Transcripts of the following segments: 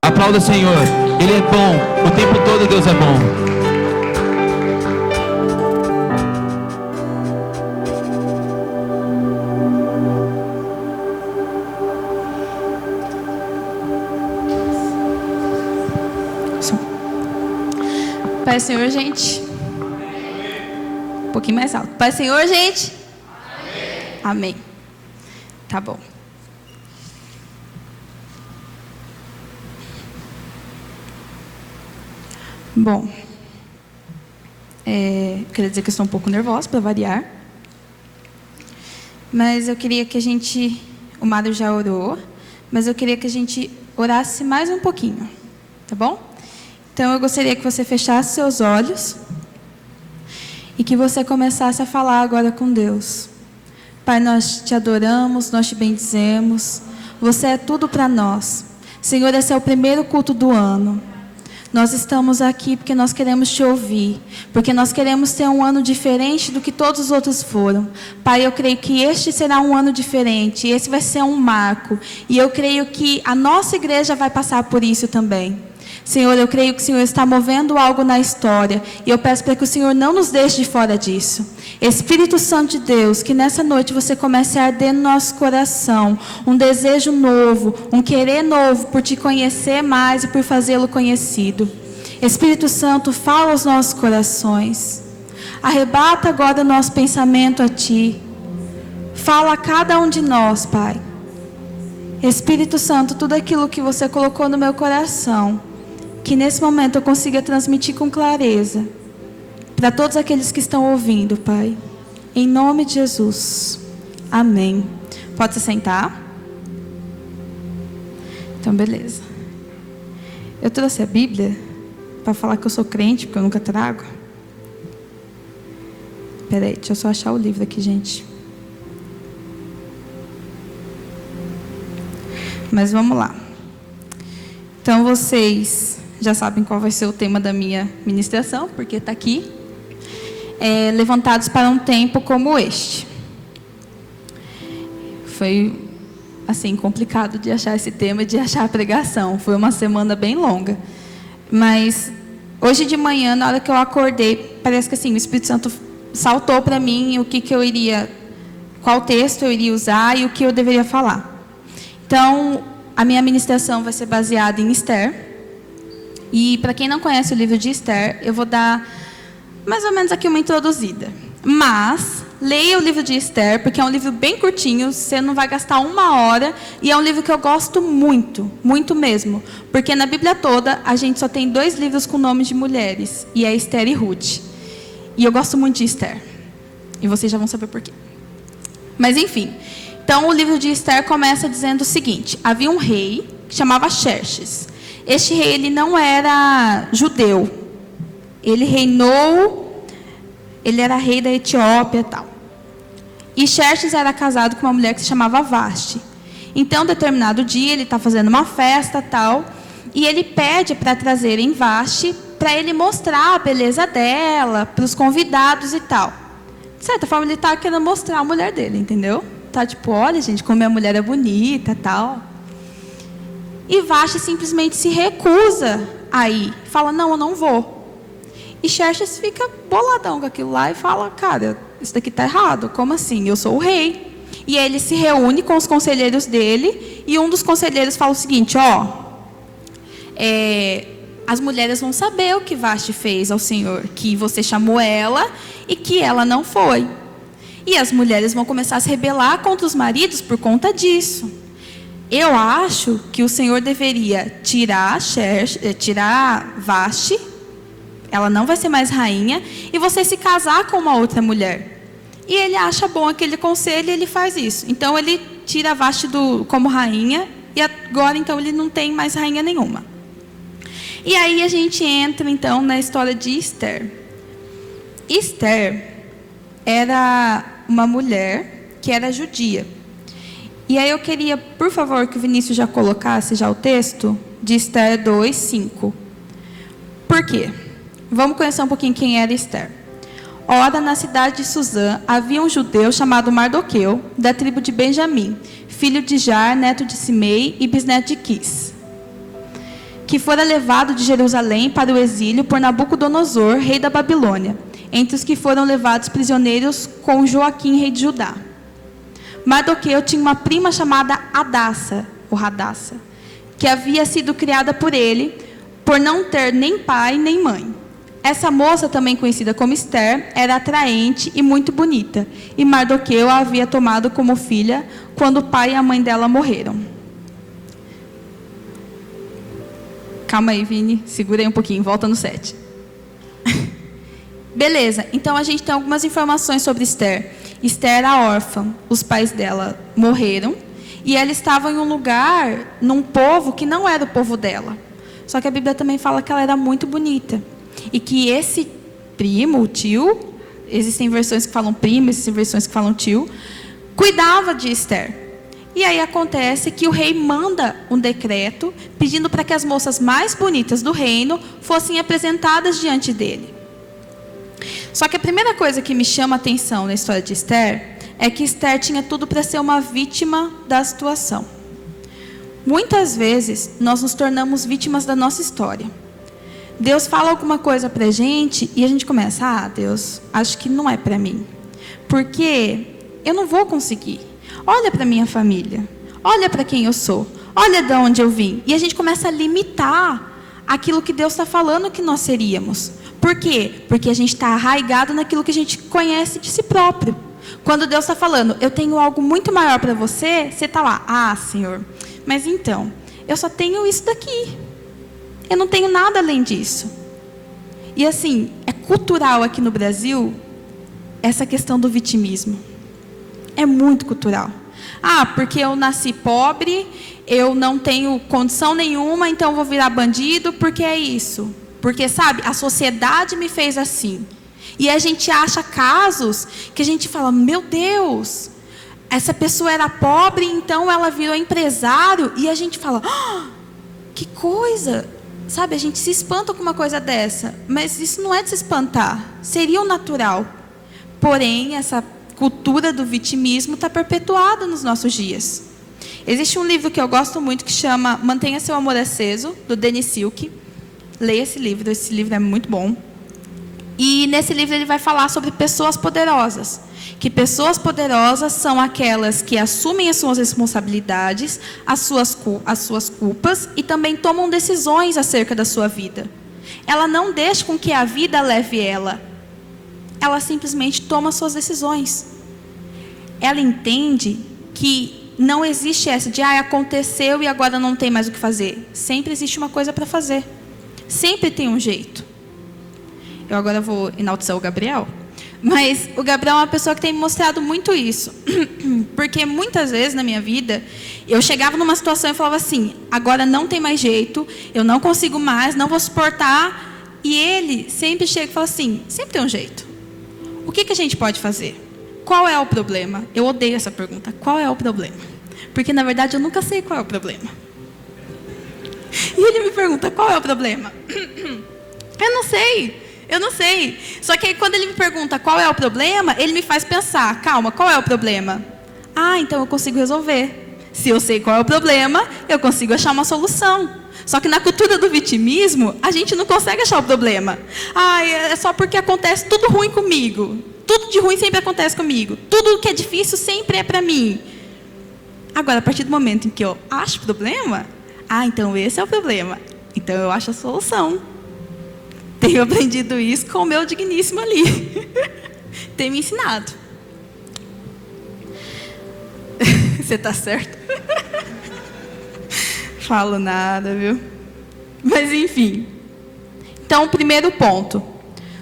Aplauda o Senhor. Ele é bom. O tempo todo Deus é bom. Pai, Senhor, gente. Um pouquinho mais alto. Pai, Senhor, gente. Amém. Amém. Tá bom. Bom. Queria dizer que eu estou um pouco nervosa, para variar. Mas eu queria que a gente... O Mário já orou. Mas eu queria que a gente orasse mais um pouquinho. Tá bom? Então, eu gostaria que você fechasse seus olhos e que você começasse a falar agora com Deus. Pai, nós te adoramos, nós te bendizemos. Você é tudo para nós. Senhor, esse é o primeiro culto do ano. Nós estamos aqui porque nós queremos te ouvir, porque nós queremos ter um ano diferente do que todos os outros foram. Pai, eu creio que este será um ano diferente, esse vai ser um marco. E eu creio que a nossa igreja vai passar por isso também. Senhor, eu creio que o Senhor está movendo algo na história. E eu peço para que o Senhor não nos deixe de fora disso. Espírito Santo de Deus, que nessa noite você comece a arder no nosso coração. Um desejo novo, um querer novo por te conhecer mais e por fazê-lo conhecido. Espírito Santo, fala aos nossos corações. Arrebata agora o nosso pensamento a Ti. Fala a cada um de nós, Pai. Espírito Santo, tudo aquilo que você colocou no meu coração, que nesse momento eu consiga transmitir com clareza para todos aqueles que estão ouvindo, Pai. Em nome de Jesus. Amém. Pode se sentar? Então, beleza. Eu trouxe a Bíblia para falar que eu sou crente, porque eu nunca trago. Peraí, deixa eu só achar o livro aqui, gente. Mas vamos lá. Então, vocês já sabem qual vai ser o tema da minha ministração, porque está aqui. Levantados para um tempo como este. Foi, assim, complicado de achar esse tema, de achar a pregação. Foi uma semana bem longa. Mas, hoje de manhã, na hora que eu acordei, parece que assim, o Espírito Santo saltou para mim qual texto eu iria usar e o que eu deveria falar. Então, a minha ministração vai ser baseada em Esther. E para quem não conhece o livro de Esther, eu vou dar mais ou menos aqui uma introduzida. Mas, leia o livro de Esther, porque é um livro bem curtinho, você não vai gastar 1 hora, e é um livro que eu gosto muito, muito mesmo. Porque na Bíblia toda, a gente só tem 2 livros com nomes de mulheres, e é Esther e Ruth. E eu gosto muito de Esther. E vocês já vão saber por quê. Mas enfim, então o livro de Esther começa dizendo o seguinte: havia um rei que chamava Xerxes. Este rei, ele não era judeu. Ele era rei da Etiópia e tal. E Xerxes era casado com uma mulher que se chamava Vasti. Então, determinado dia, ele está fazendo uma festa e tal, e ele pede para trazerem Vasti, para ele mostrar a beleza dela, para os convidados e tal. De certa forma, ele está querendo mostrar a mulher dele, entendeu? Tá tipo, olha, gente, como minha mulher é bonita e tal. E Vasti simplesmente se recusa a ir. Fala, não, eu não vou. E Xerxes fica boladão com aquilo lá e fala, cara, isso daqui está errado. Como assim? Eu sou o rei. E aí ele se reúne com os conselheiros dele. E um dos conselheiros fala o seguinte, as mulheres vão saber o que Vasti fez ao Senhor. Que você chamou ela e que ela não foi. E as mulheres vão começar a se rebelar contra os maridos por conta disso. Eu acho que o Senhor deveria tirar Vasti, ela não vai ser mais rainha, e você se casar com uma outra mulher. E ele acha bom aquele conselho e ele faz isso. Então ele tira Vasti como rainha, e agora então ele não tem mais rainha nenhuma. E aí a gente entra então na história de Esther. Esther era uma mulher que era judia. E aí eu queria, por favor, que o Vinícius já colocasse já o texto de Esther 2:5. Por quê? Vamos conhecer um pouquinho quem era Esther. Ora, na cidade de Suzã, havia um judeu chamado Mardoqueu, da tribo de Benjamim, filho de Jar, neto de Simei e bisneto de Quis. que fora levado de Jerusalém para o exílio por Nabucodonosor, rei da Babilônia, entre os que foram levados prisioneiros com Joaquim, rei de Judá. Mardoqueu tinha uma prima chamada Hadassa, ou Hadassa, que havia sido criada por ele, por não ter nem pai nem mãe. Essa moça, também conhecida como Esther, era atraente e muito bonita, e Mardoqueu a havia tomado como filha quando o pai e a mãe dela morreram. Calma aí, Vini, segura aí um pouquinho, volta no 7. Beleza, então a gente tem algumas informações sobre Esther. Esther era órfã, os pais dela morreram, e ela estava em um lugar, num povo que não era o povo dela. Só que a Bíblia também fala que ela era muito bonita. E que esse primo, o tio, existem versões que falam primo, existem versões que falam tio, cuidava de Esther. E aí acontece que o rei manda um decreto pedindo para que as moças mais bonitas do reino fossem apresentadas diante dele. Só que a primeira coisa que me chama a atenção na história de Esther é que Esther tinha tudo para ser uma vítima da situação. Muitas vezes nós nos tornamos vítimas da nossa história. Deus fala alguma coisa para a gente e a gente começa, Deus, acho que não é para mim. Porque eu não vou conseguir. Olha para minha família, olha para quem eu sou, olha de onde eu vim. E a gente começa a limitar aquilo que Deus está falando que nós seríamos. Por quê? Porque a gente está arraigado naquilo que a gente conhece de si próprio. Quando Deus está falando, eu tenho algo muito maior para você, você está lá, Senhor, mas então, eu só tenho isso daqui. Eu não tenho nada além disso. E assim, é cultural aqui no Brasil, essa questão do vitimismo. É muito cultural. Porque eu nasci pobre, eu não tenho condição nenhuma, então eu vou virar bandido, porque é isso. Porque, sabe, a sociedade me fez assim. E a gente acha casos que a gente fala, meu Deus, essa pessoa era pobre, então ela virou empresário. E a gente fala, que coisa. Sabe, a gente se espanta com uma coisa dessa. Mas isso não é de se espantar. Seria o natural. Porém, essa cultura do vitimismo está perpetuada nos nossos dias. Existe um livro que eu gosto muito que chama Mantenha Seu Amor Aceso, do Denis Silk. Leia esse livro é muito bom. E nesse livro ele vai falar sobre pessoas poderosas. Que pessoas poderosas são aquelas que assumem as suas responsabilidades, as suas culpas e também tomam decisões acerca da sua vida. Ela não deixa com que a vida leve ela. Ela simplesmente toma suas decisões. Ela entende que não existe essa de aconteceu e agora não tem mais o que fazer. Sempre existe uma coisa para fazer. Sempre tem um jeito. Eu agora vou enaltecer o Gabriel. Mas o Gabriel é uma pessoa que tem me mostrado muito isso. Porque muitas vezes na minha vida, eu chegava numa situação e falava assim, agora não tem mais jeito, eu não consigo mais, não vou suportar. E ele sempre chega e fala assim, sempre tem um jeito. O que a gente pode fazer? Qual é o problema? Eu odeio essa pergunta. Qual é o problema? Porque, na verdade, eu nunca sei qual é o problema. E ele me pergunta, qual é o problema? Eu não sei. Só que aí, quando ele me pergunta qual é o problema, ele me faz pensar, calma, qual é o problema? Então eu consigo resolver. Se eu sei qual é o problema, eu consigo achar uma solução. Só que na cultura do vitimismo, a gente não consegue achar o problema. É só porque acontece tudo ruim comigo. Tudo de ruim sempre acontece comigo. Tudo que é difícil sempre é para mim. Agora, a partir do momento em que eu acho o problema, então esse é o problema. Então eu acho a solução. Tenho aprendido isso com o meu digníssimo ali. Tem me ensinado. Você está certo? Falo nada, viu? Mas enfim. Então, o primeiro ponto.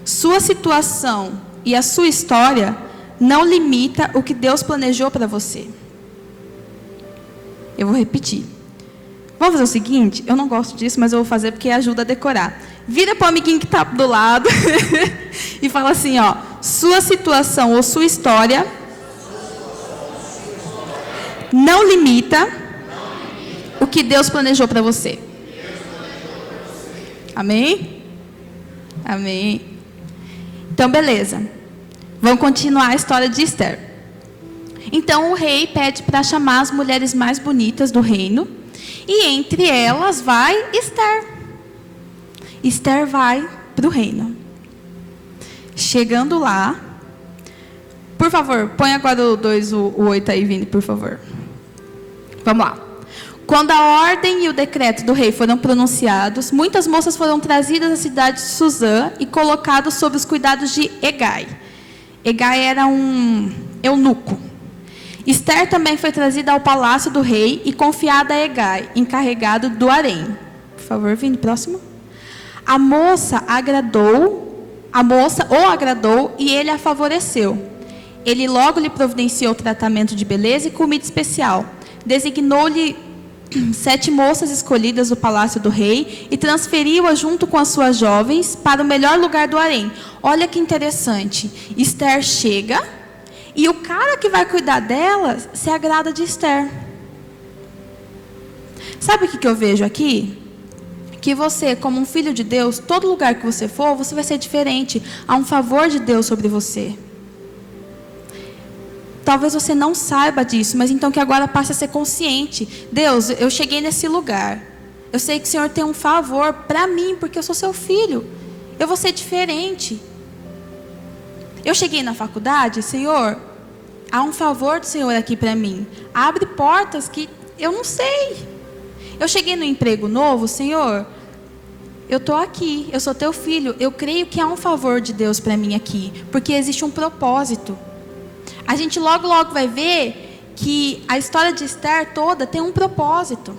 Sua situação e a sua história não limita o que Deus planejou para você. Eu vou repetir. Vamos fazer o seguinte? Eu não gosto disso, mas eu vou fazer porque ajuda a decorar. Vira para o amiguinho que está do lado e fala assim, sua situação ou sua história não limita o que Deus planejou para você. Amém? Amém. Então, beleza. Vamos continuar a história de Esther. Então, o rei pede para chamar as mulheres mais bonitas do reino. E entre elas vai Esther. Esther vai para o reino. Chegando lá, por favor, põe agora o 8 aí, Vini, por favor. Vamos lá. Quando a ordem e o decreto do rei foram pronunciados, muitas moças foram trazidas à cidade de Suzã e colocadas sob os cuidados de Hegai. Hegai era um eunuco. Esther também foi trazida ao palácio do rei e confiada a Hegai, encarregado do harém. Por favor, Vini, próximo. A moça o agradou e ele a favoreceu. Ele logo lhe providenciou tratamento de beleza e comida especial. Designou-lhe 7 moças escolhidas do palácio do rei e transferiu-as junto com as suas jovens para o melhor lugar do harém. Olha que interessante. Esther chega e o cara que vai cuidar dela se agrada de Esther. Sabe o que eu vejo aqui? Que você, como um filho de Deus, todo lugar que você for, você vai ser diferente. Há um favor de Deus sobre você. Talvez você não saiba disso, mas então que agora passe a ser consciente. Deus, eu cheguei nesse lugar. Eu sei que o Senhor tem um favor para mim, porque eu sou seu filho. Eu vou ser diferente. Eu cheguei na faculdade, Senhor, há um favor do Senhor aqui para mim. Abre portas que eu não sei. Eu cheguei no emprego novo, Senhor, eu estou aqui, eu sou teu filho. Eu creio que há um favor de Deus para mim aqui, porque existe um propósito. A gente logo vai ver que a história de Esther toda tem um propósito.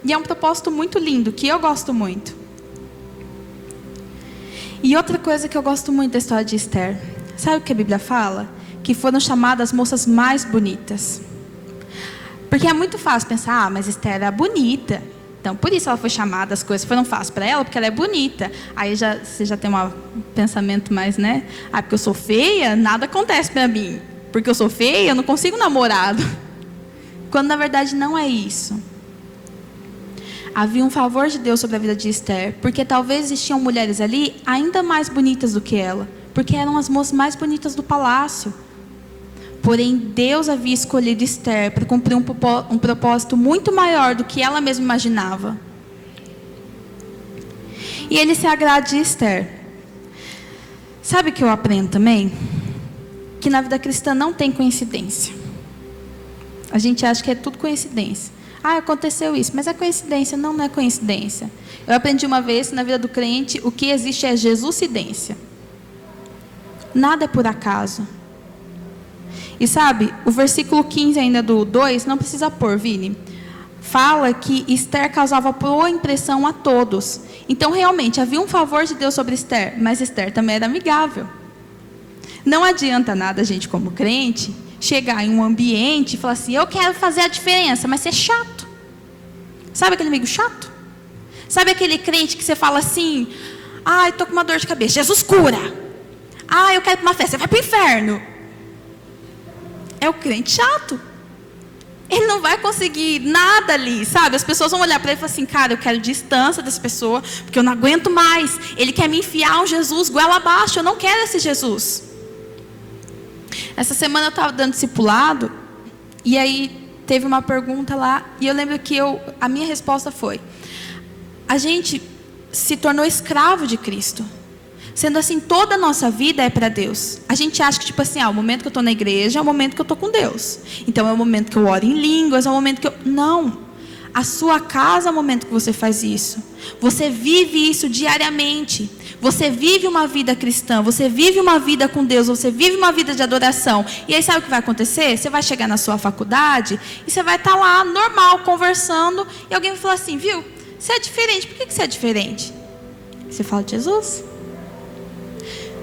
E é um propósito muito lindo, que eu gosto muito. E outra coisa que eu gosto muito da história de Esther, sabe o que a Bíblia fala? Que foram chamadas as moças mais bonitas. Porque é muito fácil pensar, mas Esther era bonita. Então, por isso ela foi chamada, as coisas foram fáceis para ela, porque ela é bonita. Aí você já tem um pensamento mais, né? Ah, porque eu sou feia, nada acontece para mim. Porque eu sou feia, eu não consigo namorado. Quando na verdade não é isso. Havia um favor de Deus sobre a vida de Esther, porque talvez existiam mulheres ali ainda mais bonitas do que ela, porque eram as moças mais bonitas do palácio. Porém, Deus havia escolhido Esther para cumprir um propósito muito maior do que ela mesma imaginava. E ele se agrada de Esther. Sabe o que eu aprendo também? Que na vida cristã não tem coincidência. A gente acha que é tudo coincidência. Ah, aconteceu isso, mas é coincidência. Não é coincidência. Eu aprendi uma vez que na vida do crente o que existe é Jesuscidência. Nada é por acaso. E sabe, o versículo 15 ainda do 2, não precisa pôr, Vini. Fala que Esther causava boa impressão a todos. Então realmente havia um favor de Deus sobre Esther, mas Esther também era amigável. Não adianta nada a gente como crente chegar em um ambiente e falar assim, eu quero fazer a diferença, mas ser chato. Sabe aquele amigo chato? Sabe aquele crente que você fala assim, eu estou com uma dor de cabeça, Jesus cura. Eu quero ir para uma festa, você vai para o inferno. É o crente chato. Ele não vai conseguir nada ali, sabe? As pessoas vão olhar para ele e falar assim, cara, eu quero distância dessa pessoa, porque eu não aguento mais. Ele quer me enfiar um Jesus goela abaixo, eu não quero esse Jesus. Essa semana eu estava dando discipulado, e aí teve uma pergunta lá, e eu lembro que a minha resposta foi, a gente se tornou escravo de Cristo. Sendo assim, toda a nossa vida é para Deus. A gente acha que, tipo assim, o momento que eu estou na igreja é o momento que eu estou com Deus. Então, é o momento que eu oro em línguas, é o momento que eu... Não. A sua casa é o momento que você faz isso. Você vive isso diariamente. Você vive uma vida cristã. Você vive uma vida com Deus. Você vive uma vida de adoração. E aí, sabe o que vai acontecer? Você vai chegar na sua faculdade e você vai estar lá, normal, conversando. E alguém vai falar assim, viu? Você é diferente. Por que você é diferente? Você fala de Jesus.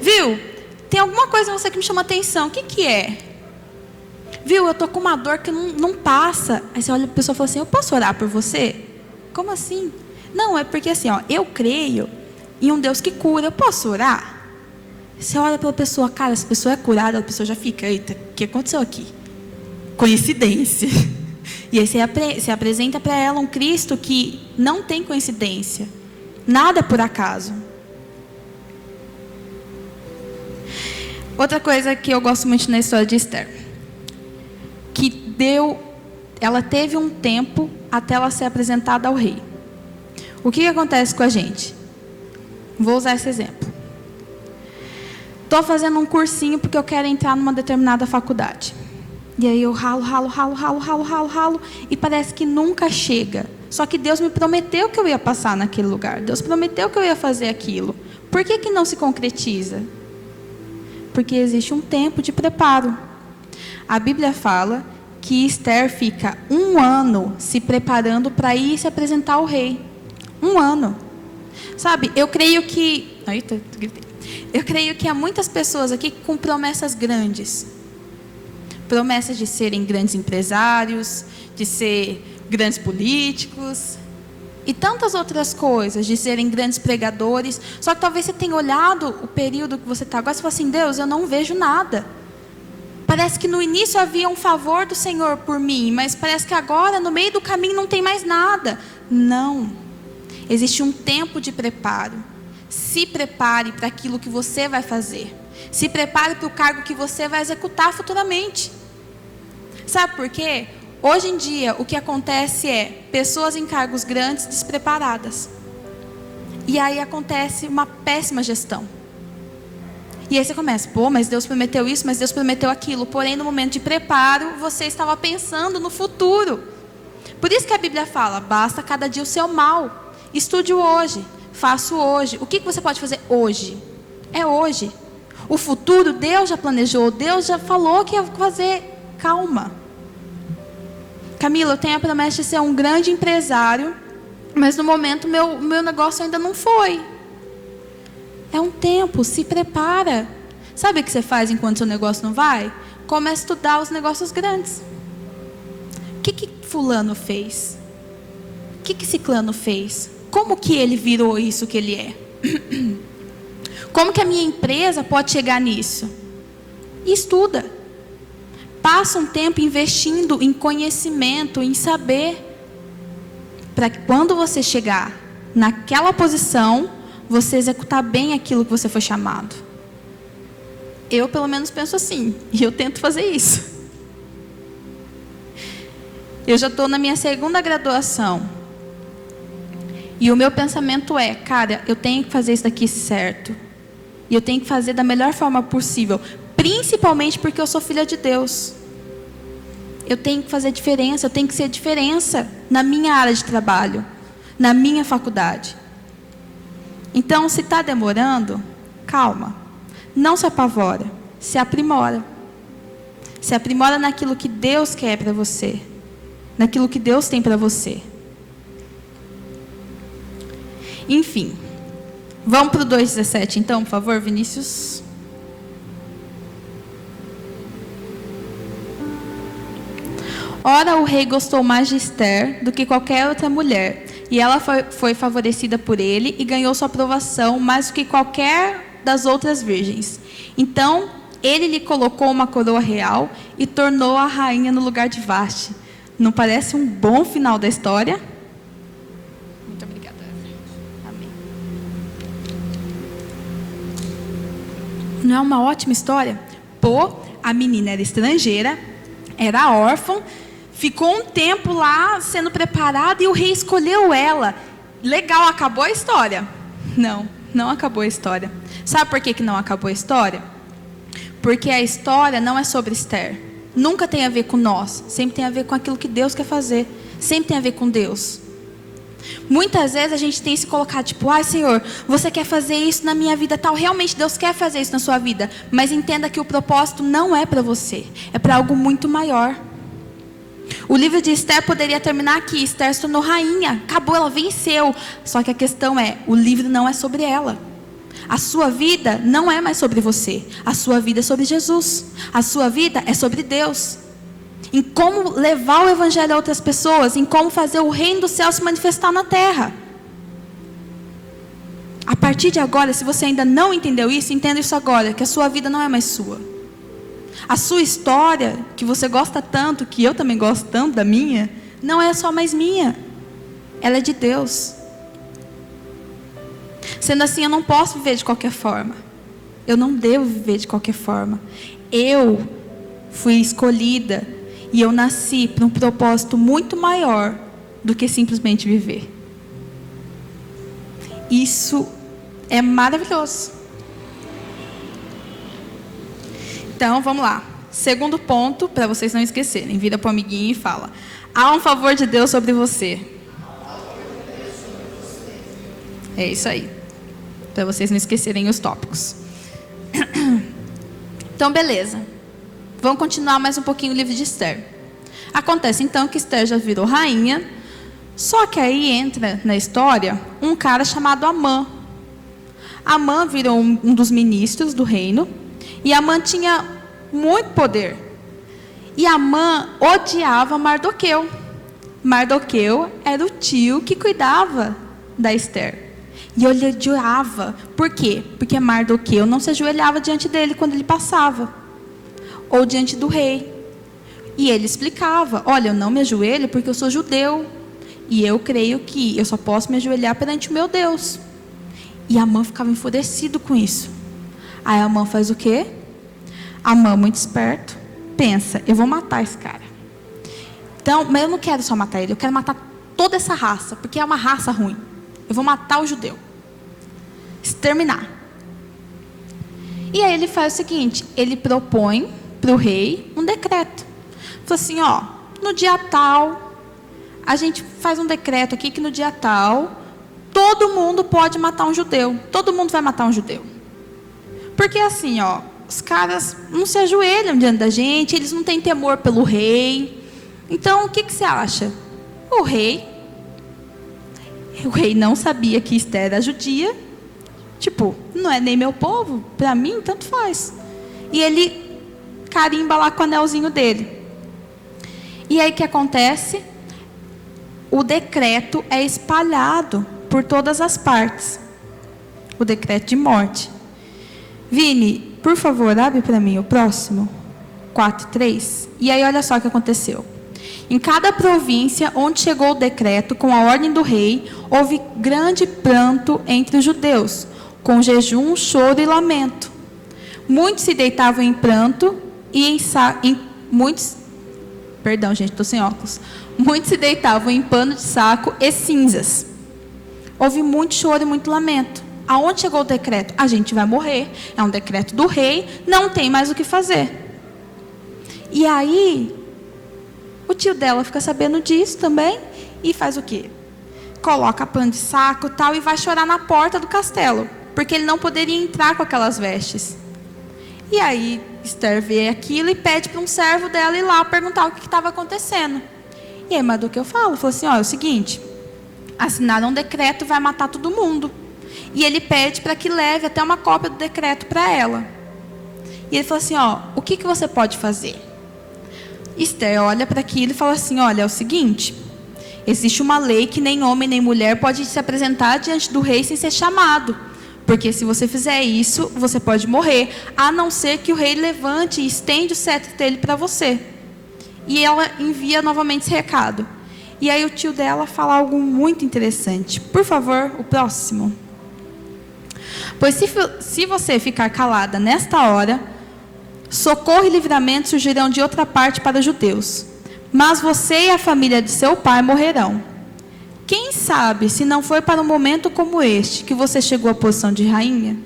Viu? Tem alguma coisa em você que me chama atenção. O que é? Viu? Eu tô com uma dor que não passa. Aí você olha para a pessoa e fala assim, eu posso orar por você? Como assim? Não, é porque assim, eu creio em um Deus que cura. Eu posso orar? Você olha pela pessoa, cara, essa pessoa é curada, a pessoa já fica, eita, o que aconteceu aqui? Coincidência. E aí você apresenta para ela um Cristo que não tem coincidência. Nada é por acaso. Outra coisa que eu gosto muito na história de Esther, que ela teve um tempo até ela ser apresentada ao rei. O que acontece com a gente? Vou usar esse exemplo. Estou fazendo um cursinho porque eu quero entrar numa determinada faculdade. E aí eu ralo, e parece que nunca chega. Só que Deus me prometeu que eu ia passar naquele lugar. Deus prometeu que eu ia fazer aquilo. Por que não se concretiza? Porque existe um tempo de preparo. A Bíblia fala que Esther fica 1 ano se preparando para ir se apresentar ao rei. 1 ano. Sabe, eu creio que há muitas pessoas aqui com promessas grandes. Promessas de serem grandes empresários, de ser grandes políticos e tantas outras coisas, de serem grandes pregadores. Só que talvez você tenha olhado o período que você está agora e você fala assim: Deus, eu não vejo nada. Parece que no início havia um favor do Senhor por mim, mas parece que agora, no meio do caminho, não tem mais nada. Não. Existe um tempo de preparo. Se prepare para aquilo que você vai fazer. Se prepare para o cargo que você vai executar futuramente. Sabe por quê? Hoje em dia, o que acontece é pessoas em cargos grandes despreparadas. E aí acontece uma péssima gestão. E aí você começa: pô, mas Deus prometeu isso, mas Deus prometeu aquilo. Porém, no momento de preparo, você estava pensando no futuro. Por isso que a Bíblia fala: basta cada dia o seu mal. Estude o hoje, faça o hoje. O que você pode fazer hoje? É hoje. O futuro, Deus já planejou, Deus já falou que ia fazer. Calma. Camila, eu tenho a promessa de ser um grande empresário, mas no momento meu negócio ainda não foi. É um tempo, se prepara. Sabe o que você faz enquanto seu negócio não vai? Começa a estudar os negócios grandes. O que fulano fez? O que ciclano fez? Como que ele virou isso que ele é? Como que a minha empresa pode chegar nisso? E estuda. Passa um tempo investindo em conhecimento, em saber, para que quando você chegar naquela posição, você executar bem aquilo que você foi chamado. Eu, pelo menos, penso assim, e eu tento fazer isso. Eu já estou na minha 2ª graduação. E o meu pensamento é: cara, eu tenho que fazer isso daqui certo. E eu tenho que fazer da melhor forma possível. Principalmente porque eu sou filha de Deus. Eu tenho que fazer diferença, eu tenho que ser diferença na minha área de trabalho, na minha faculdade. Então, se está demorando, calma. Não se apavora, se aprimora. Se aprimora naquilo que Deus quer para você, naquilo que Deus tem para você. Enfim, vamos para o 2,17 então, por favor, Vinícius. Ora, o rei gostou mais de Esther do que qualquer outra mulher, e ela foi favorecida por ele e ganhou sua aprovação mais do que qualquer das outras virgens. Então, ele lhe colocou uma coroa real e tornou-a rainha no lugar de Vaste. Não parece um bom final da história? Muito obrigada. Amém. Não é uma ótima história? Pô, a menina era estrangeira, era órfã, ficou um tempo lá sendo preparada e o rei escolheu ela. Legal, acabou a história? Não, não acabou a história. Sabe por que não acabou a história? Porque a história não é sobre Esther. Nunca tem a ver com nós. Sempre tem a ver com aquilo que Deus quer fazer. Sempre tem a ver com Deus. Muitas vezes a gente tem se colocado tipo: ai Senhor, você quer fazer isso na minha vida tal. Realmente Deus quer fazer isso na sua vida. Mas entenda que o propósito não é para você. É para algo muito maior. O livro de Esther poderia terminar aqui. Esther se tornou rainha. Acabou, ela venceu. Só que a questão é: o livro não é sobre ela. A sua vida não é mais sobre você. A sua vida é sobre Jesus. A sua vida é sobre Deus. Em como levar o evangelho a outras pessoas. Em como fazer o reino do céu se manifestar na terra. A partir de agora, se você ainda não entendeu isso, entenda isso agora. Que a sua vida não é mais sua. A sua história, que você gosta tanto, que eu também gosto tanto da minha, não é só mais minha. Ela é de Deus. Sendo assim, eu não posso viver de qualquer forma. Eu não devo viver de qualquer forma. Eu fui escolhida e eu nasci para um propósito muito maior do que simplesmente viver. Isso É maravilhoso. Então, vamos lá. Segundo ponto, para vocês não esquecerem. Vira para o amiguinho e fala: há um favor de Deus sobre você. É isso aí. Para vocês não esquecerem os tópicos. Então, beleza. Vamos continuar mais um pouquinho o livro de Esther. Acontece então que Esther já virou rainha. Só que aí entra na história um cara chamado Amã. Amã virou um dos ministros do reino. E Amã tinha muito poder. E Amã odiava Mardoqueu. Mardoqueu era o tio que cuidava da Esther. E ele odiava. Por quê? Porque Mardoqueu não se ajoelhava diante dele quando ele passava. Ou diante do rei. E ele explicava: olha, eu não me ajoelho porque eu sou judeu. E eu creio que eu só posso me ajoelhar perante o meu Deus. E Amã ficava enfurecido com isso. Aí Amã faz o quê? Amã, muito esperto, pensa: eu vou matar esse cara. Então, mas eu não quero só matar ele, eu quero matar toda essa raça, porque é uma raça ruim. Eu vou matar o judeu. Exterminar. E aí ele faz o seguinte: ele propõe para o rei um decreto. Fala assim: ó, no dia tal, a gente faz um decreto aqui que no dia tal, todo mundo pode matar um judeu. Todo mundo vai matar um judeu. Porque assim, ó, os caras não se ajoelham diante da gente, eles não têm temor pelo rei. Então, o que você acha? O rei não sabia que Esther era judia. Tipo, não é nem meu povo, para mim tanto faz. E ele carimba lá com o anelzinho dele. E aí o que acontece? O decreto é espalhado por todas as partes. O decreto de morte. Vini, por favor, abre para mim o próximo. 4:3. E aí olha só o que aconteceu. Em cada província onde chegou o decreto com a ordem do rei, houve grande pranto entre os judeus, com jejum, choro e lamento. Muitos se deitavam em pranto e muitos se deitavam em pano de saco e cinzas. Houve muito choro e muito lamento. Aonde chegou o decreto? A gente vai morrer. É um decreto do rei, não tem mais o que fazer. E aí, o tio dela fica sabendo disso também e faz o quê? Coloca pano de saco tal e vai chorar na porta do castelo, porque ele não poderia entrar com aquelas vestes. E aí, Esther vê aquilo e pede para um servo dela ir lá perguntar o que estava acontecendo. E aí, Mardoqueu falou assim: ó, é o seguinte, assinaram um decreto, vai matar todo mundo. E ele pede para que leve até uma cópia do decreto para ela. E ele falou assim: ó, o que você pode fazer? Esther olha para aquilo e fala assim: olha, é o seguinte, existe uma lei que nem homem nem mulher pode se apresentar diante do rei sem ser chamado. Porque se você fizer isso, você pode morrer, a não ser que o rei levante e estende o cetro dele para você. E ela envia novamente esse recado. E aí o tio dela fala algo muito interessante. Por favor, o próximo. Pois se você ficar calada nesta hora, socorro e livramento surgirão de outra parte para os judeus. Mas você e a família de seu pai morrerão. Quem sabe se não foi para um momento como este que você chegou à posição de rainha?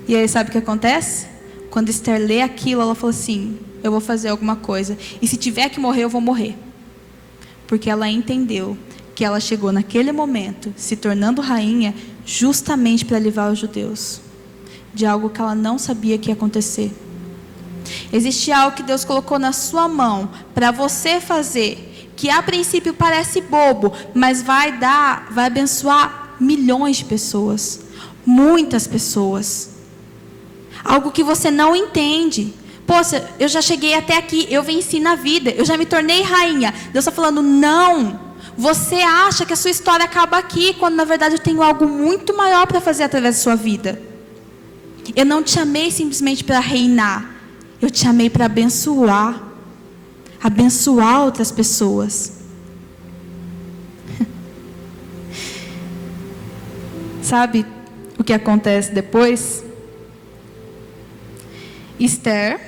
E aí sabe o que acontece? Quando Esther lê aquilo, ela falou assim: eu vou fazer alguma coisa. E se tiver que morrer, eu vou morrer. Porque ela entendeu que ela chegou naquele momento, se tornando rainha, justamente para livrar os judeus de algo que ela não sabia que ia acontecer. Existe algo que Deus colocou na sua mão para você fazer, que a princípio parece bobo, mas vai abençoar milhões de pessoas, muitas pessoas. Algo que você não entende. Poxa, eu já cheguei até aqui, eu venci na vida, eu já me tornei rainha. Deus está falando: não, você acha que a sua história acaba aqui, quando na verdade eu tenho algo muito maior para fazer através da sua vida. Eu não te chamei simplesmente para reinar, eu te chamei para abençoar outras pessoas. Sabe o que acontece depois? Esther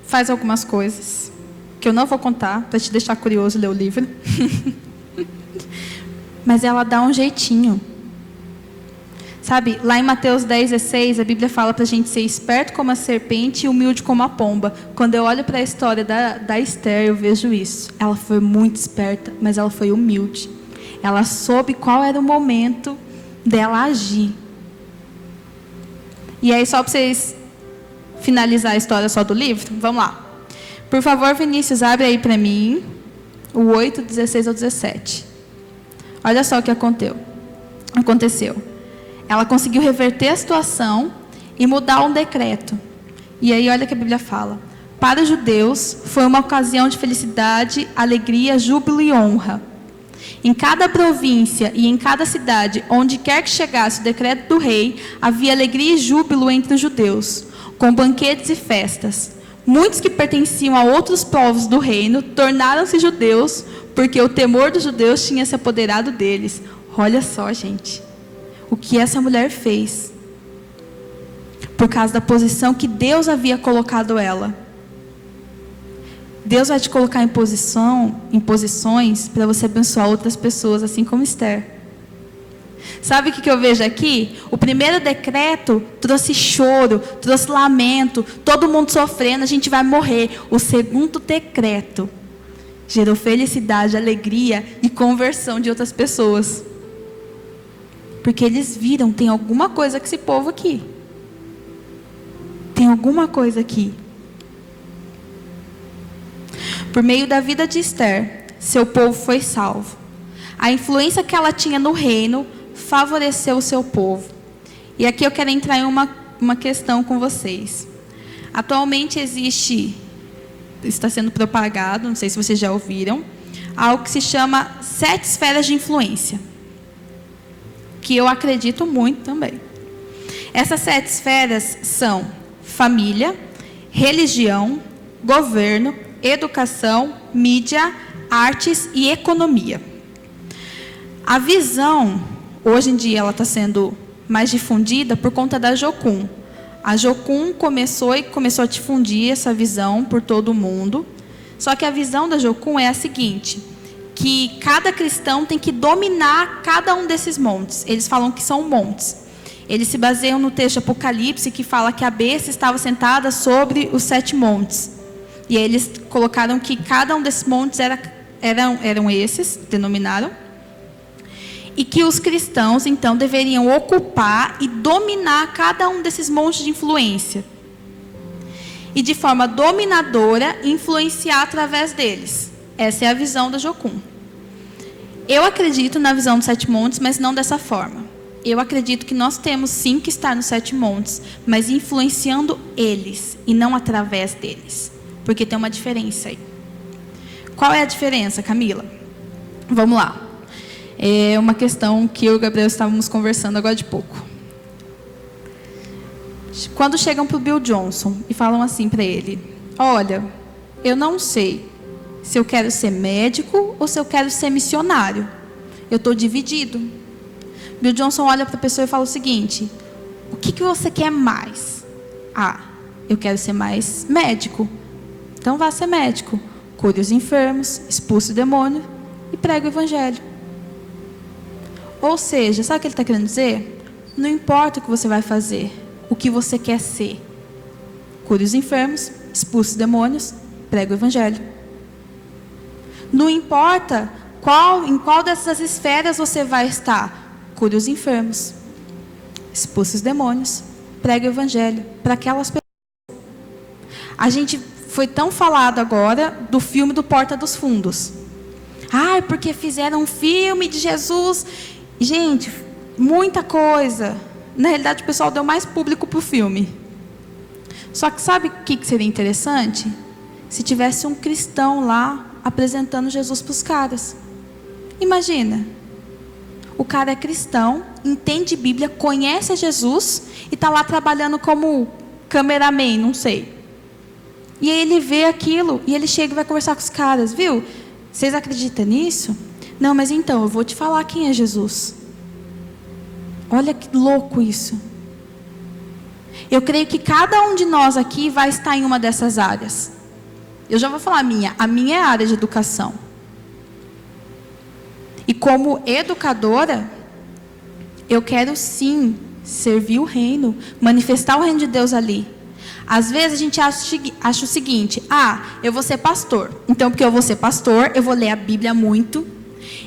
faz algumas coisas que eu não vou contar, para te deixar curioso ler o livro. Mas ela dá um jeitinho. Sabe, lá em Mateus 10:16, a Bíblia fala para a gente ser esperto como a serpente e humilde como a pomba. Quando eu olho para a história da Esther, eu vejo isso. Ela foi muito esperta, mas ela foi humilde. Ela soube qual era o momento dela agir. E aí, só para vocês finalizar a história só do livro, vamos lá. Por favor, Vinícius, abre aí para mim o 8:16-17. Olha só o que aconteceu. Ela conseguiu reverter a situação e mudar um decreto. E aí, olha o que a Bíblia fala. Para os judeus, foi uma ocasião de felicidade, alegria, júbilo e honra. Em cada província e em cada cidade, onde quer que chegasse o decreto do rei, havia alegria e júbilo entre os judeus, com banquetes e festas. Muitos que pertenciam a outros povos do reino tornaram-se judeus, porque o temor dos judeus tinha se apoderado deles. Olha só, gente. O que essa mulher fez, por causa da posição que Deus havia colocado ela. Deus vai te colocar em posições para você abençoar outras pessoas, assim como Esther. Sabe o que eu vejo aqui? O primeiro decreto trouxe choro, trouxe lamento, todo mundo sofrendo, a gente vai morrer. O segundo decreto gerou felicidade, alegria e conversão de outras pessoas. Porque eles viram, tem alguma coisa com esse povo aqui. Tem alguma coisa aqui. Por meio da vida de Esther, seu povo foi salvo. A influência que ela tinha no reino favoreceu o seu povo. E aqui eu quero entrar em uma questão com vocês. Atualmente está sendo propagado, não sei se vocês já ouviram, algo que se chama 7 esferas de influência. Que eu acredito muito também. Essas 7 esferas são família, religião, governo, educação, mídia, artes e economia. A visão, hoje em dia, ela está sendo mais difundida por conta da Jocum. A Jocum começou a difundir essa visão por todo o mundo. Só que a visão da Jocum é a seguinte: que cada cristão tem que dominar cada um desses montes. Eles falam que são montes. Eles se baseiam no texto Apocalipse, que fala que a besta estava sentada sobre os 7 montes. E aí eles colocaram que cada um desses montes eram esses, denominaram. E que os cristãos, então, deveriam ocupar e dominar cada um desses montes de influência. E de forma dominadora, influenciar através deles. Essa é a visão da Jocum. Eu acredito na visão dos 7 montes, mas não dessa forma. Eu acredito que nós temos sim que estar nos 7 montes, mas influenciando eles e não através deles. Porque tem uma diferença aí. Qual é a diferença, Camila? Vamos lá. É uma questão que eu e o Gabriel estávamos conversando agora de pouco. Quando chegam para o Bill Johnson e falam assim para ele: olha, eu não sei se eu quero ser médico ou se eu quero ser missionário. Eu estou dividido. Bill Johnson olha para a pessoa e fala o seguinte: o que você quer mais? Ah, eu quero ser mais médico. Então vá ser médico. Cure os enfermos, expulse o demônio e pregue o evangelho. Ou seja, sabe o que ele está querendo dizer? Não importa o que você vai fazer, o que você quer ser. Cure os enfermos, expulse os demônios, pregue o evangelho. Não importa em qual dessas esferas você vai estar. Cure os enfermos, expulse os demônios, pregue o evangelho para aquelas pessoas. A gente foi tão falado agora do filme do Porta dos Fundos. Ai, porque fizeram um filme de Jesus. Gente, muita coisa. Na realidade, o pessoal deu mais público para o filme. Só que sabe o que seria interessante? Se tivesse um cristão lá apresentando Jesus para os caras. Imagina. O cara é cristão, entende Bíblia, conhece a Jesus e está lá trabalhando como cameraman, não sei. E aí ele vê aquilo e ele chega e vai conversar com os caras, viu? Vocês acreditam nisso? Não, mas então, eu vou te falar quem é Jesus. Olha que louco isso. Eu creio que cada um de nós aqui vai estar em uma dessas áreas. Eu já vou falar a minha é a área de educação. E como educadora, eu quero sim servir o reino, manifestar o reino de Deus ali. Às vezes a gente acha o seguinte: eu vou ser pastor, então porque eu vou ser pastor, eu vou ler a Bíblia muito,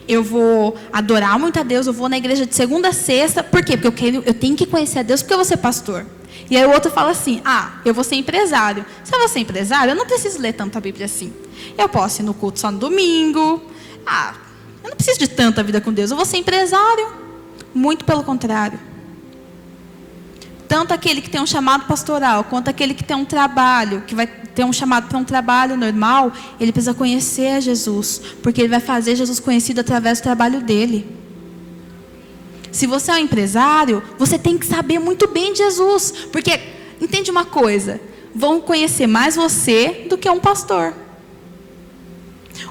eu vou adorar muito a Deus, eu vou na igreja de segunda a sexta. Por quê? Porque eu tenho que conhecer a Deus, porque eu vou ser pastor. E aí o outro fala assim: eu vou ser empresário. Se eu vou ser empresário, eu não preciso ler tanta Bíblia assim. Eu posso ir no culto só no domingo. Eu não preciso de tanta vida com Deus, eu vou ser empresário. Muito pelo contrário. Tanto aquele que tem um chamado pastoral, quanto aquele que tem um trabalho, que vai ter um chamado para um trabalho normal, ele precisa conhecer a Jesus, porque ele vai fazer Jesus conhecido através do trabalho dele. Se você é um empresário, você tem que saber muito bem de Jesus, porque, entende uma coisa, vão conhecer mais você do que um pastor.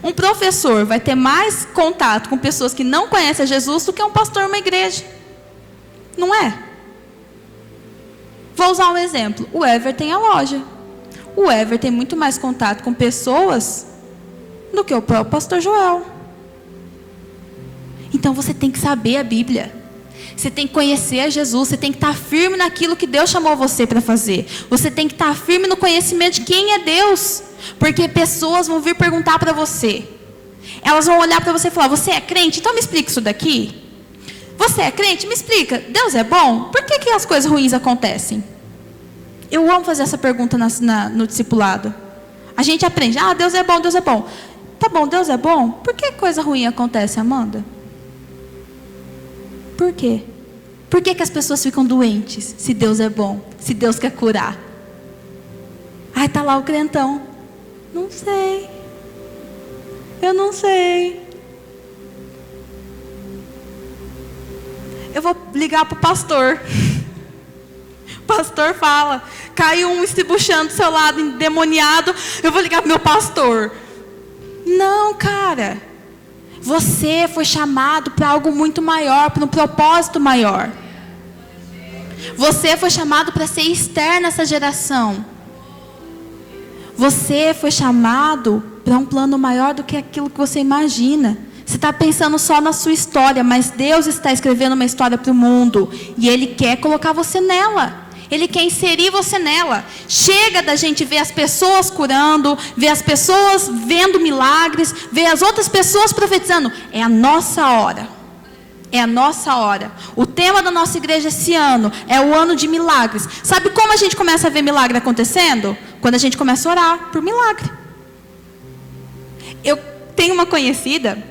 Um professor vai ter mais contato com pessoas que não conhecem a Jesus do que um pastor em uma igreja. Não é? Vou usar um exemplo. O Ever tem a loja. O Ever tem muito mais contato com pessoas do que o próprio pastor Joel. Então você tem que saber a Bíblia. Você tem que conhecer a Jesus. Você tem que estar firme naquilo que Deus chamou você para fazer. Você tem que estar firme no conhecimento de quem é Deus. Porque pessoas vão vir perguntar para você. Elas vão olhar para você e falar: você é crente? Então me explica isso daqui. Você é crente? Me explica. Deus é bom? Por que as coisas ruins acontecem? Eu amo fazer essa pergunta no discipulado. A gente aprende: Deus é bom, Deus é bom. Tá bom, Deus é bom? Por que coisa ruim acontece, Amanda? Por quê? Por que as pessoas ficam doentes se Deus é bom? Se Deus quer curar? Tá lá o crentão. Não sei. Eu não sei. Eu vou ligar para o pastor. O pastor fala: caiu um estribuchando do seu lado, endemoniado. Eu vou ligar para o meu pastor. Não, cara. Você foi chamado para algo muito maior, para um propósito maior. Você foi chamado para ser Esther nessa geração. Você foi chamado para um plano maior do que aquilo que você imagina. Você está pensando só na sua história, mas Deus está escrevendo uma história para o mundo. E Ele quer colocar você nela. Ele quer inserir você nela. Chega da gente ver as pessoas curando, ver as pessoas vendo milagres, ver as outras pessoas profetizando. É a nossa hora. É a nossa hora. O tema da nossa igreja esse ano é o ano de milagres. Sabe como a gente começa a ver milagre acontecendo? Quando a gente começa a orar por milagre. Eu tenho uma conhecida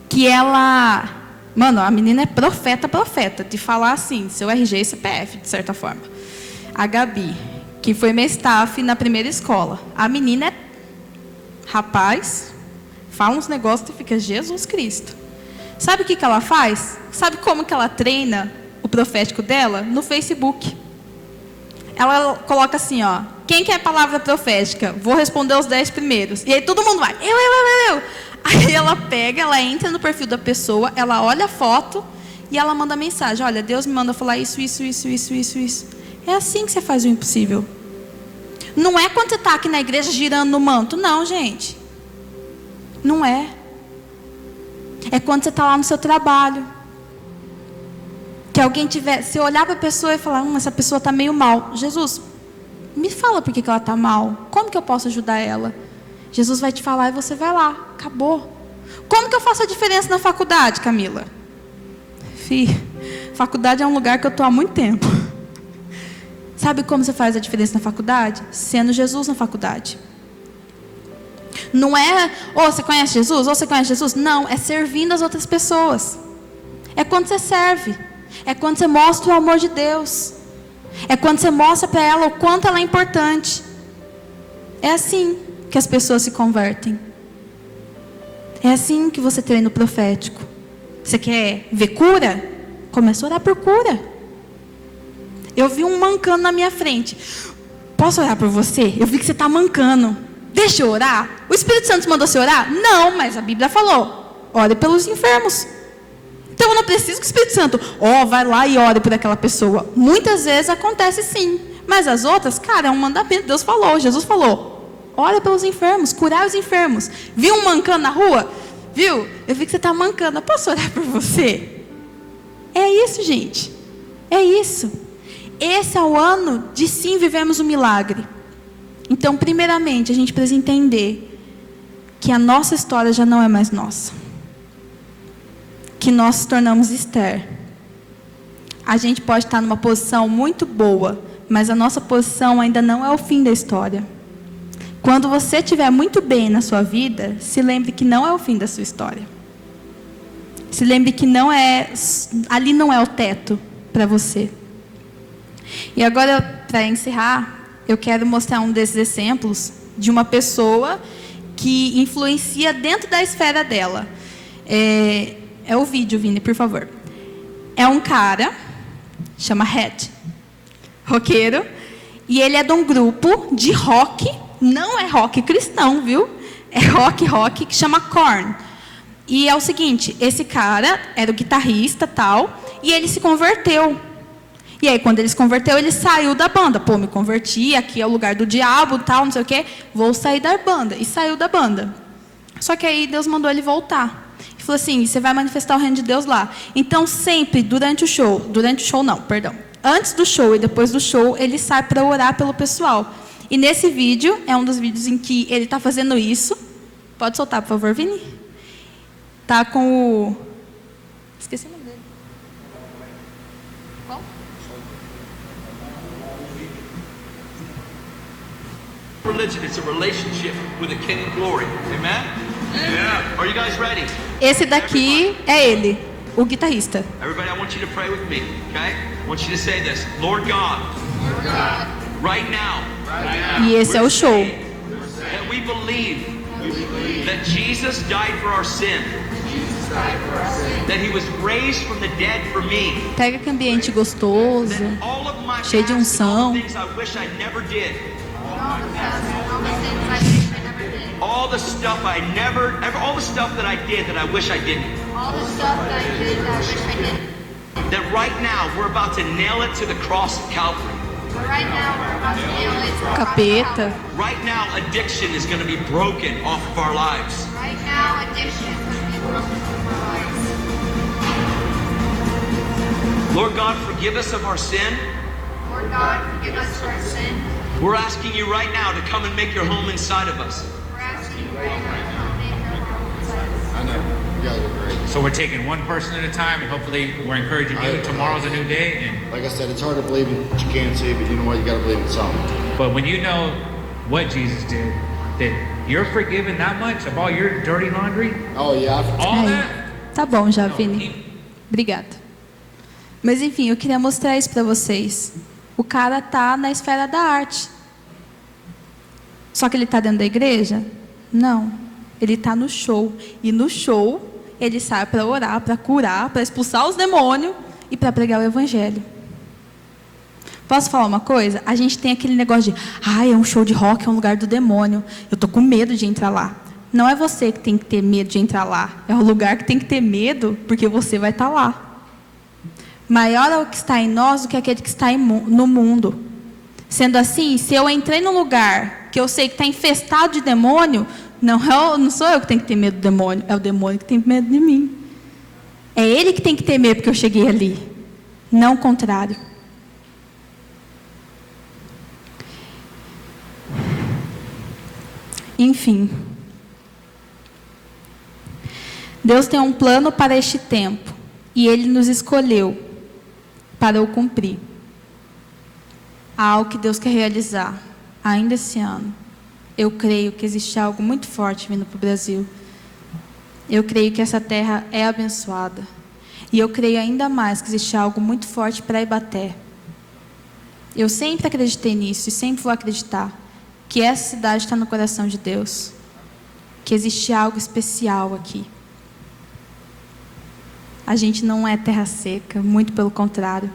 que ela... a menina é profeta, de falar assim, seu RG e CPF, de certa forma. A Gabi, que foi minha staff na primeira escola. A menina é... Rapaz, fala uns negócios e fica: Jesus Cristo. Sabe o que ela faz? Sabe como que ela treina o profético dela? No Facebook. Ela coloca assim, quem quer palavra profética? Vou responder os 10 primeiros. E aí todo mundo vai: eu. Aí ela pega, ela entra no perfil da pessoa, ela olha a foto e ela manda mensagem: olha, Deus me manda falar isso. É assim que você faz o impossível. Não é quando você está aqui na igreja girando no manto. Não, gente. Não é. É quando você está lá no seu trabalho. Que alguém se olhar para a pessoa e falar: essa pessoa está meio mal. Jesus, me fala por que ela está mal. Como que eu posso ajudar ela? Jesus vai te falar e você vai lá. Acabou. Como que eu faço a diferença na faculdade, Camila? Faculdade é um lugar que eu estou há muito tempo. Sabe como você faz a diferença na faculdade? Sendo Jesus na faculdade. Não é, você conhece Jesus? Você conhece Jesus? Não, é servindo as outras pessoas. É quando você serve. É quando você mostra o amor de Deus. É quando você mostra para ela o quanto ela é importante. É assim que as pessoas se convertem. É assim que você treina o profético. Você quer ver cura? Começa a orar por cura. Eu vi um mancando na minha frente. Posso orar por você? Eu vi que você está mancando. Deixa eu orar? O Espírito Santo mandou você orar? Não, mas a Bíblia falou: ore pelos enfermos. Então eu não preciso que o Espírito Santo vai lá e ore por aquela pessoa. Muitas vezes acontece sim. Mas as outras, é um mandamento. Deus falou, Jesus falou: ore pelos enfermos, curar os enfermos. Viu um mancando na rua? Viu? Eu vi que você está mancando. Posso orar por você? É isso, gente. É isso. Esse é o ano de sim vivemos um milagre. Então, primeiramente, a gente precisa entender que a nossa história já não é mais nossa. Que nós nos tornamos Esther. A gente pode estar numa posição muito boa, mas a nossa posição ainda não é o fim da história. Quando você estiver muito bem na sua vida, se lembre que não é o fim da sua história. Se lembre que ali não é o teto para você. E agora, para encerrar, eu quero mostrar um desses exemplos de uma pessoa que influencia dentro da esfera dela. É o vídeo, Vini, por favor. É um cara, chama Red, roqueiro, e ele é de um grupo de rock, não é rock cristão, viu? É rock, que chama Korn. E é o seguinte, esse cara era o guitarrista tal, e ele se converteu. E aí, quando ele se converteu, ele saiu da banda. Pô, me converti, aqui é o lugar do diabo, tal, não sei o quê. Vou sair da banda. E saiu da banda. Só que aí Deus mandou ele voltar. E falou assim, você vai manifestar o reino de Deus lá. Então, sempre, antes do show e depois do show, ele sai para orar pelo pessoal. E nesse vídeo, é um dos vídeos em que ele está fazendo isso. Pode soltar, por favor, Vini. Tá com o... Esqueci o nome dele. Qual? Religion, it's a relationship with a King of Glory. Amen? Yeah. Are you guys ready? Esse daqui é ele, o guitarrista. Everybody, I want you to pray with me, okay? I want you to say this. Lord God, right now, E esse é o show. that we believe that Jesus died for our sin, that he was raised from the dead for me, Pega que ambiente gostoso. that all of my Cheio de past and all unção. the things I wish I never did, all the stuff that I did that I wish I didn't, that right now we're about to nail it to the cross of Calvary. Capeta. Right now addiction is going to be broken off of our lives. Lord God, forgive us of our sin. We're asking you right now to come and make your home inside of us. I know. You guys are great. So we're taking one person at a time, and hopefully we're encouraging you. Tomorrow's a new day, and Like I said, it's hard to believe in what you can't see, but you know what? You got to believe in something. but when you know what Jesus did, that you're forgiven that much of all your dirty laundry, Oh, yeah. all Aí, that. tá bom já, No, Vini. Obrigada. Mas enfim, eu queria mostrar isso para vocês. O cara tá na esfera da arte. Só que ele tá dentro da igreja? Não. Ele tá no show. E no show, ele sai para orar, para curar, para expulsar os demônios e para pregar o evangelho. Posso falar uma coisa? A gente tem aquele negócio de, é um show de rock, é um lugar do demônio. Eu tô com medo de entrar lá. Não é você que tem que ter medo de entrar lá. É o lugar que tem que ter medo, porque você vai estar lá. Maior é o que está em nós do que aquele que está no mundo. Sendo assim, se eu entrei num lugar que eu sei que está infestado de demônio, não sou eu que tenho que ter medo do demônio, é o demônio que tem medo de mim. É ele que tem que ter medo porque eu cheguei ali, não o contrário. Enfim. Deus tem um plano para este tempo e Ele nos escolheu para o cumprir. Há algo que Deus quer realizar ainda esse ano. Eu creio que existe algo muito forte vindo para o Brasil. Eu creio que essa terra é abençoada. E eu creio ainda mais que existe algo muito forte para Ibaté. Eu sempre acreditei nisso e sempre vou acreditar que essa cidade está no coração de Deus. Que existe algo especial aqui. A gente não é terra seca, muito pelo contrário.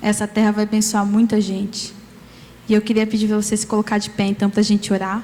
Essa terra vai abençoar muita gente. E eu queria pedir para você se colocar de pé, então, para a gente orar.